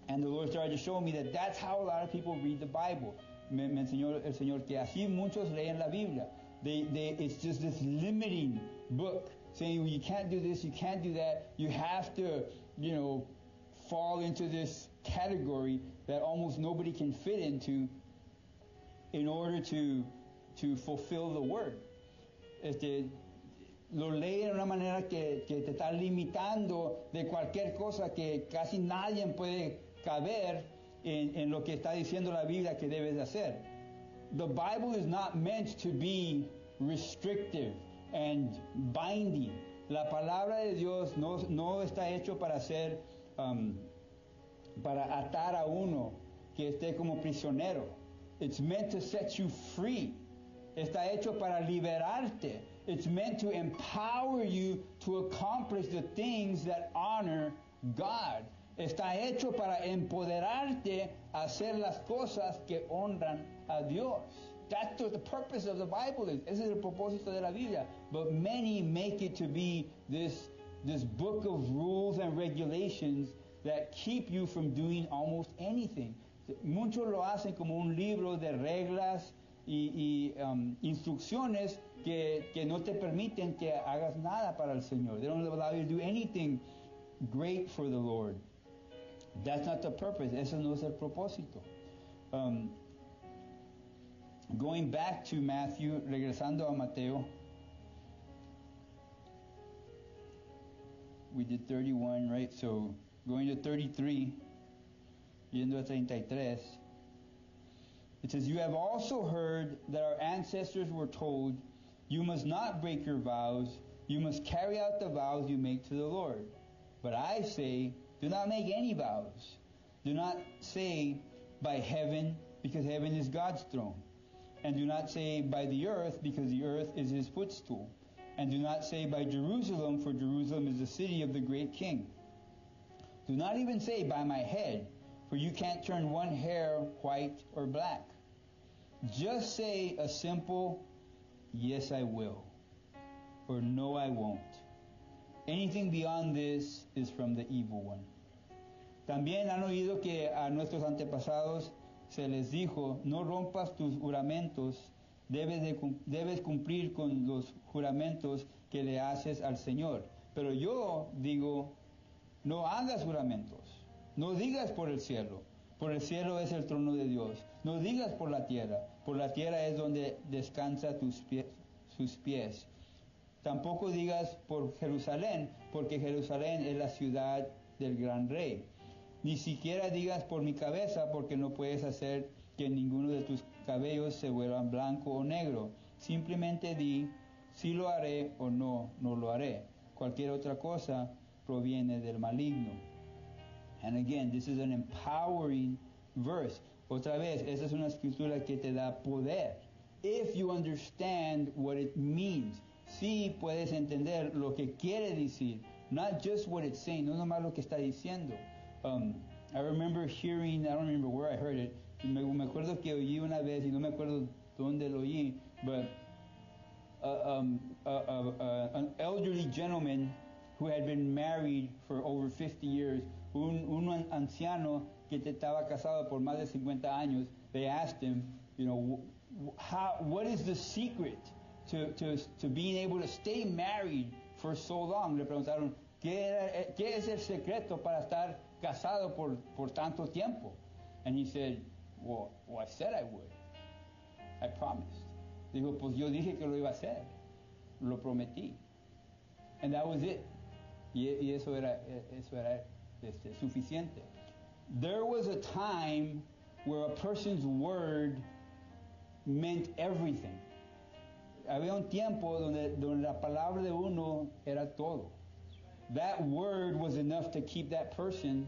And the Lord started to show me that that's how a lot of people read the Bible. Me enseñó el Señor que así muchos leen la Biblia. It's just this limiting book, saying, well, you can't do this, you can't do that. You have to, fall into this category that almost nobody can fit into in order to fulfill the word. Lo lee de una manera que te está limitando de cualquier cosa que casi nadie puede caber en lo que está diciendo la Biblia que debes de hacer. The Bible is not meant to be restrictive and binding. La palabra de Dios no está hecho para ser para atar a uno que esté como prisionero. It's meant to set you free. Está hecho para liberarte. It's meant to empower you to accomplish the things that honor God. Está hecho para empoderarte a hacer las cosas que honran a Dios. That's what the purpose of the Bible is. Ese es el propósito de la Biblia. But many make it to be this book of rules and regulations that keep you from doing almost anything. Muchos lo hacen como un libro de reglas y instrucciones que no te permiten que hagas nada para el Señor. They don't allow you to do anything great for the Lord. That's not the purpose. Eso no es el propósito. Going back to Matthew, regresando a Mateo. We did 31, right? So going to 33, yendo a 33. It says, you have also heard that our ancestors were told, you must not break your vows, you must carry out the vows you make to the Lord. But I say, do not make any vows. Do not say by heaven, because heaven is God's throne. And do not say by the earth, because the earth is his footstool. And do not say by Jerusalem, for Jerusalem is the city of the great king. Do not even say by my head, for you can't turn one hair white or black. Just say a simple, yes I will, or no I won't. Anything beyond this is from the evil one. También han oído que a nuestros antepasados se les dijo, no rompas tus juramentos, debes cumplir con los juramentos que le haces al Señor. Pero yo digo, no hagas juramentos, no digas por el cielo es el trono de Dios. No digas por la tierra es donde descansa sus pies. Tampoco digas por Jerusalén, porque Jerusalén es la ciudad del gran rey. Ni siquiera digas por mi cabeza, porque no puedes hacer que ninguno de tus cabellos se vuelvan blanco o negro. Simplemente di, sí lo haré o no lo haré. Cualquier otra cosa proviene del maligno. And again, this is an empowering verse. Otra vez, esa es una escritura que te da poder. If you understand what it means. Si puedes entender lo que quiere decir. Not just what it's saying, no nomás lo que está diciendo. I remember hearing, I don't remember where I heard it. Me acuerdo que oí una vez, y no me acuerdo dónde lo oí, but an elderly gentleman who had been married for over 50 years, un anciano que estaba casado por más de 50 años, they asked him, what is the secret to being able to stay married for so long? Le preguntaron, ¿qué es el secreto para estar casado por tanto tiempo? And he said, well, I said I would. I promised. Dijo, pues yo dije que lo iba a hacer. Lo prometí. And that was it. Y eso era suficiente. There was a time where a person's word meant everything. Había un tiempo donde la palabra de uno era todo. That word was enough to keep that person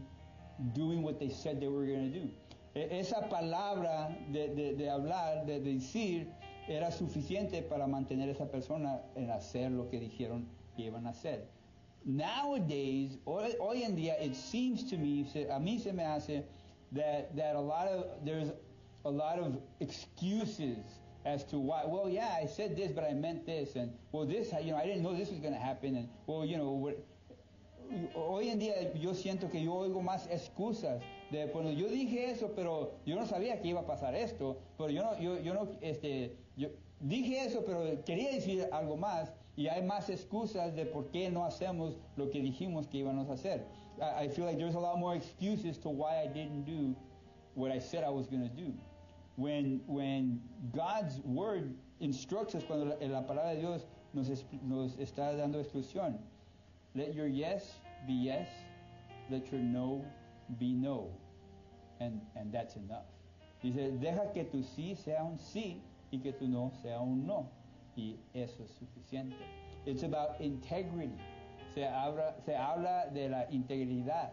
doing what they said they were going to do. Esa palabra de hablar, de decir, era suficiente para mantener a esa persona en hacer lo que dijeron que iban a hacer. Nowadays, hoy en día, it seems to me, a mí se me hace that there's a lot of excuses as to why. Well, yeah, I said this, but I meant this, and well, this, I didn't know this was going to happen, and well, hoy en día yo siento que yo oigo más excusas de, bueno, yo dije eso, pero yo no sabía que iba a pasar esto, pero yo dije eso, pero quería decir algo más, y hay más excusas de por qué no hacemos lo que dijimos que íbamos a hacer. I feel like there's a lot more excuses to why I didn't do what I said I was going to do. When God's word instructs us, cuando la palabra de Dios nos está dando instrucción, let your yes be yes, let your no be no, and that's enough. Dice, deja que tu sí sea un sí y que tu no sea un no, y eso es suficiente. It's about integrity. Se habla de la integridad.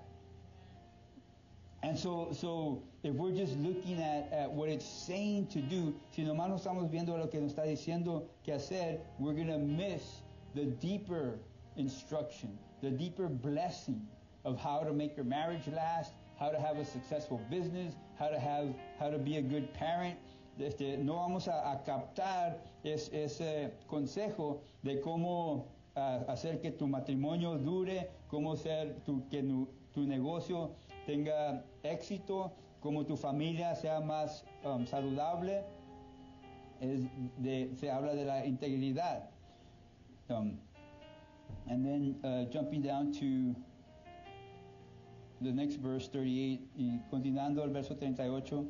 And so if we're just looking at what it's saying to do, si nomás no estamos viendo lo que nos está diciendo que hacer, we're going to miss the deeper instruction, the deeper blessing of how to make your marriage last, how to have a successful business, how to be a good parent. No vamos a captar ese consejo de cómo hacer que tu matrimonio dure, cómo hacer tu negocio tenga éxito, como tu familia sea más saludable. Se habla de la integridad. And then jumping down to the next verse, 38, y continuando el verso 38,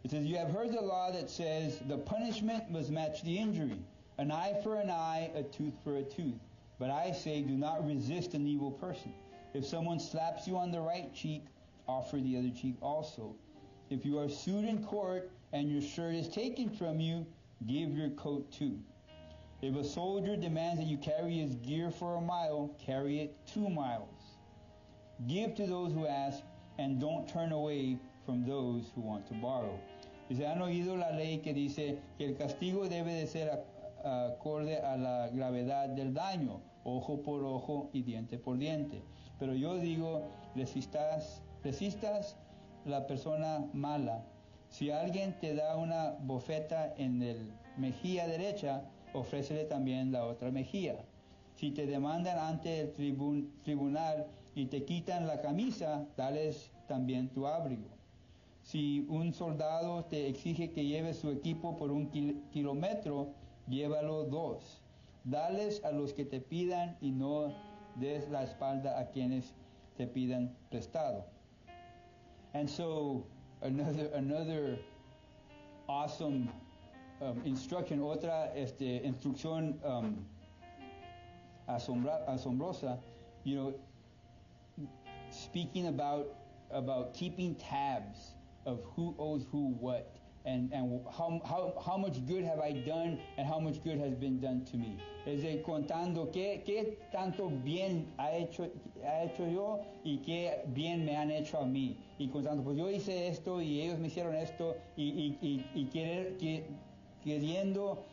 it says, "You have heard the law that says the punishment must match the injury, an eye for an eye, a tooth for a tooth. But I say, do not resist an evil person. If someone slaps you on the right cheek, offer the other cheek also. If you are sued in court and your shirt is taken from you, give your coat too. If a soldier demands that you carry his gear for a mile, carry it 2 miles. Give to those who ask, and don't turn away from those who want to borrow." Dice, han oído la ley que dice que el castigo debe de ser acorde a la gravedad del daño, ojo por ojo y diente por diente. Pero yo digo, resistas la persona mala. Si alguien te da una bofeta en el mejilla derecha, ofrécele también la otra mejilla. Si te demandan ante el tribunal y te quitan la camisa, dales también tu abrigo. Si un soldado te exige que lleves su equipo por 1 kilómetro, llévalo 2. Dales a los que te pidan y no des la espalda a quienes te pidan prestado. And so another awesome instruction, otra instrucción asombrosa, speaking about keeping tabs of who owes who what, and how much good have I done and how much good has been done to me. Es de contando qué tanto bien ha hecho yo y qué bien me han hecho a mí. Y contando, pues yo hice esto y ellos me hicieron esto y queriendo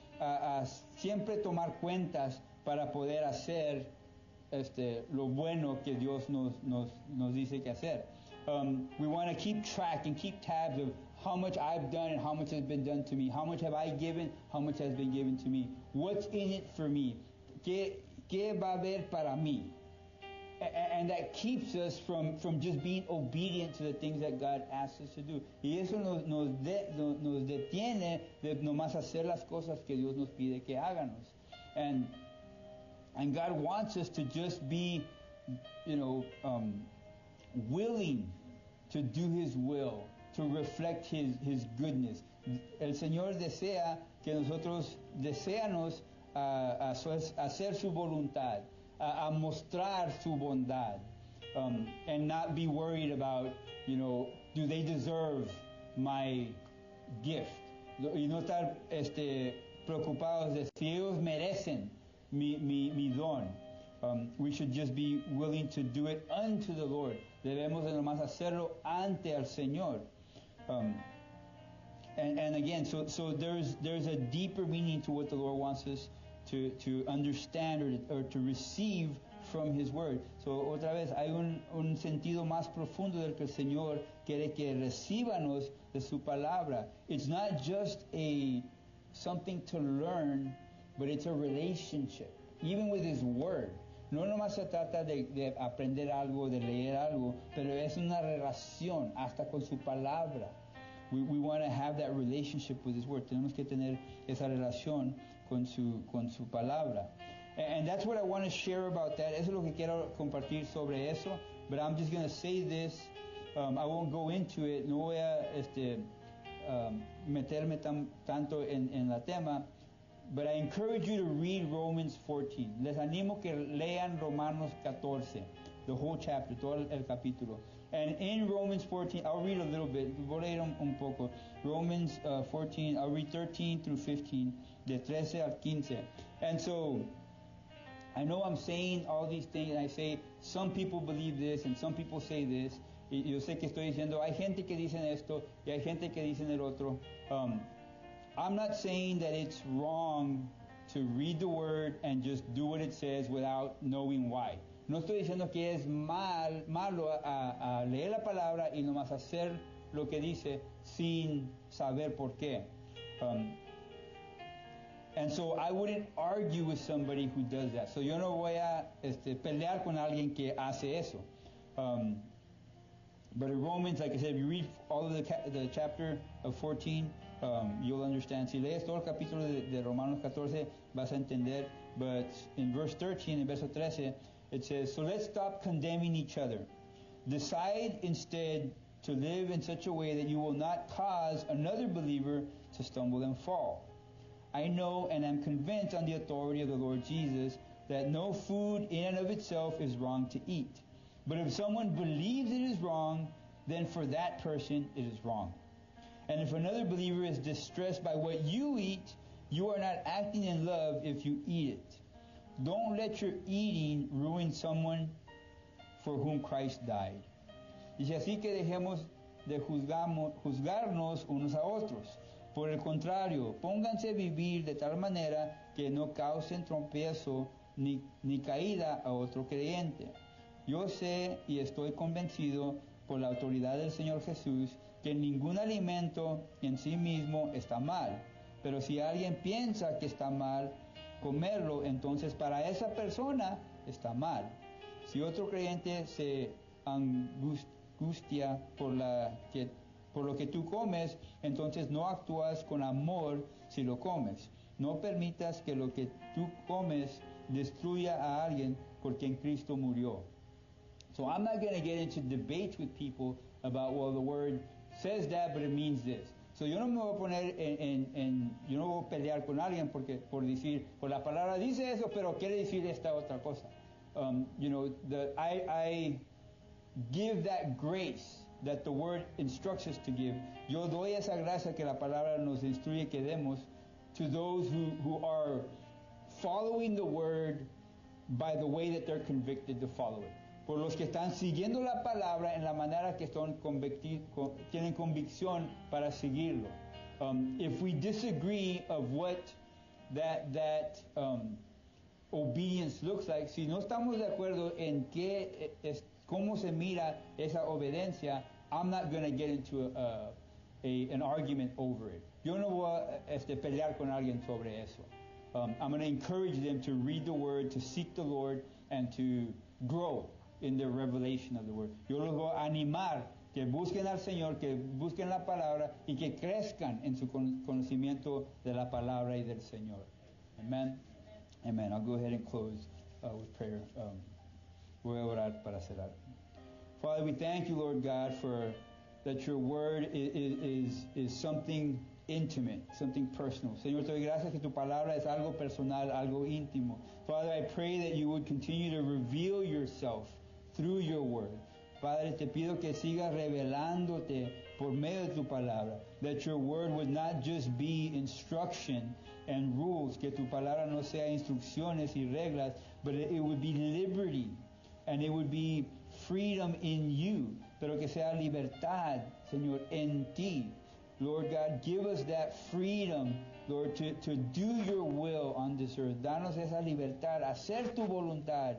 siempre tomar cuentas para poder hacer lo bueno que Dios nos dice que hacer. We want to keep track and keep tabs of how much I've done and how much has been done to me. How much have I given? How much has been given to me? What's in it for me? ¿Qué va a haber para mí? And that keeps us from just being obedient to the things that God asks us to do. Y eso nos detiene de nomás hacer las cosas que Dios nos pide que hagamos. And God wants us to just be, willing to do His will, to reflect His goodness. El Señor desea que nosotros deseanos hacer su voluntad, a mostrar su bondad, and not be worried about, do they deserve my gift? Y no estar preocupados de si ellos merecen mi don. We should just be willing to do it unto the Lord. Debemos de nomás hacerlo ante al Señor. And again, so there's a deeper meaning to what the Lord wants us to understand or to receive from His Word. So otra vez hay un sentido más profundo del que el Señor quiere que recíbanos de su palabra. It's not just something to learn, but it's a relationship, even with His Word. No nomás se trata de aprender algo, de leer algo, pero es una relación hasta con su palabra. We want to have that relationship with His Word. Tenemos que tener esa relación con su palabra. And that's what I want to share about that. Eso es lo que quiero compartir sobre eso. But I'm just going to say this. I won't go into it. No voy a meterme tanto en la tema. But I encourage you to read Romans 14. Les animo que lean Romanos 14, the whole chapter, todo el capítulo. And in Romans 14, I'll read a little bit. Voy a leer un poco. Romans 14, I'll read 13 through 15, de 13 al 15. And so, I know I'm saying all these things, and I say, some people believe this, and some people say this. Y yo sé que estoy diciendo, hay gente que dicen esto, y hay gente que dicen el otro. I'm not saying that it's wrong to read the Word and just do what it says without knowing why. No estoy diciendo que es malo a leer la palabra y nomás hacer lo que dice sin saber por qué. And so I wouldn't argue with somebody who does that. So yo no voy a pelear con alguien que hace eso. But in Romans, like I said, if you read all of the chapter of 14, you'll understand. Si lees todo el capítulo de Romanos 14, vas a entender. But in verse 13, in verso 13, it says, so let's stop condemning each other. Decide instead to live in such a way that you will not cause another believer to stumble and fall. I know and am convinced on the authority of the Lord Jesus that no food in and of itself is wrong to eat. But if someone believes it is wrong, then for that person it is wrong. And if another believer is distressed by what you eat, you are not acting in love if you eat it. Don't let your eating ruin someone for whom Christ died. Dice así que dejemos de juzgarnos unos a otros. Por el contrario, pónganse a vivir de tal manera que no causen tropiezo ni caída a otro creyente. Yo sé y estoy convencido por la autoridad del Señor Jesús que ningún alimento en sí mismo está mal. Pero si alguien piensa que está mal comerlo, entonces para esa persona está mal. Si otro creyente se angustia por lo que tú comes, entonces no actúas con amor si lo comes. No permitas que lo que tú comes destruya a alguien por quien Cristo murió. So I'm not going to get into debates with people about, well, the word says that, but it means this. So yo no me voy a poner yo no voy a pelear con alguien por decir, por la palabra dice eso, pero quiere decir esta otra cosa. I give that grace that the word instructs us to give. Yo doy esa gracia que la palabra nos instruye que demos to those who are following the word by the way that they're convicted to follow it. Por los que están siguiendo la palabra en la manera que tienen convicción para seguirlo. If we disagree of what that obedience looks like, si no estamos de acuerdo en cómo se mira esa obediencia, I'm not going to get into an argument over it. Yo no voy a pelear con alguien sobre eso. I'm going to encourage them to read the word, to seek the Lord, and to grow in the revelation of the word. Yo los voy a animar que busquen al Señor, que busquen la palabra y que crezcan en su conocimiento de la palabra y del Señor. Amen. Amen. I'll go ahead and close with prayer. Voy a orar para cerrar. Father, we thank you, Lord God, for that your word is something intimate, something personal. Señor, te doy gracias que tu palabra es algo personal, algo íntimo. Father, I pray that you would continue to reveal yourself through your word. Padre, te pido que sigas revelándote por medio de tu palabra. That your word would not just be instruction and rules, que tu palabra no sea instrucciones y reglas, but it would be liberty and it would be freedom in you, pero que sea libertad, Señor, en ti. Lord God, give us that freedom, Lord, to do your will on this earth. Danos esa libertad, hacer tu voluntad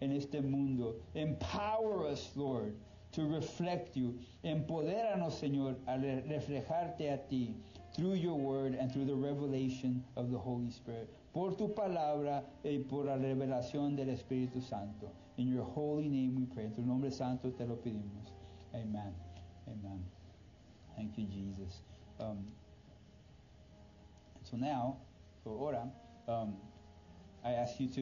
en este mundo. Empower us, Lord, to reflect you. Empodéranos, Señor, a reflejarte a ti through your word and through the revelation of the Holy Spirit. Por tu palabra y por la revelación del Espíritu Santo. In your holy name we pray. En tu nombre santo te lo pedimos. Amen. Amen. Thank you, Jesus. So now, ahora, I ask you to